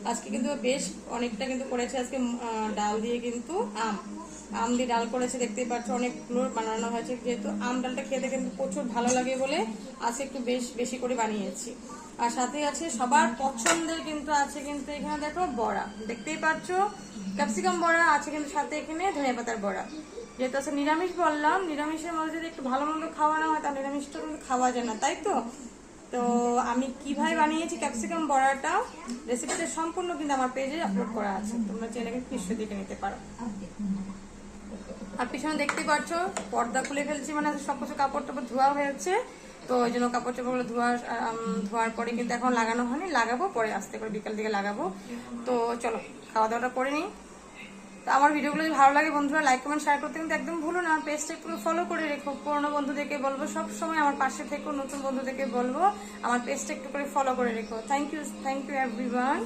আজকে কিন্তু বেশ অনেকটা কিন্তু করেছে আজকে ডাল দিয়ে, কিন্তু আম দিয়ে ডাল করেছে, দেখতেই পাচ্ছ অনেকগুলো বানানো হয়েছে। যেহেতু আম ডালটা খেতে কিন্তু প্রচুর ভালো লাগে বলে আজকে একটু বেশি করে বানিয়েছি। আর সাথে আছে সবার পছন্দের কিন্তু আছে কিন্তু এখানে দেখো বড়া, দেখতেই পাচ্ছ ক্যাপসিকাম বড়া আছে, কিন্তু সাথে এখানে ধনিয়া পাতার বড়া। যেহেতু আছে নিরামিষ বললাম, নিরামিষের মধ্যে যদি একটু ভালো মন্দ খাওয়ানো হয় তাহলে নিরামিষটা কিন্তু খাওয়া যায় না, তাই তো। তো আমি কিভাবে বানিয়েছি ক্যাপসিকাম বড়াটা, রেসিপিটা সম্পূর্ণ কিন্তু আমার পেজে আপলোড করা আছে, তোমরা চাইলে কিন্তু নিশ্চয়ই দেখে নিতে পারো। আর পিছনে দেখতে পাচ্ছ পর্দা খুলে ফেলছি, মানে সবকিছু কাপড় টাপড় ধোয়া হয়েছে, তো ওই জন্য কাপড় চাপড়গুলো ধোয়ার পরে কিন্তু এখন লাগানো হয়নি, লাগাবো পরে আস্তে করে বিকাল দিকে লাগাবো। তো চলো খাওয়া দাওয়াটা করে নিই। তো আমার ভিডিওগুলো যদি ভালো লাগে বন্ধুরা লাইক কমেন্ট শেয়ার করতে কিন্তু একদম ভুলো না। আমার পেজটা একটু ফলো করে রেখো, পুরোনো বন্ধুদেরকে বলবো সব সময় আমার পাশে থেকো, নতুন বন্ধুদেরকে বলবো আমার পেজটা একটু করে ফলো করে রেখো। Thank you everyone.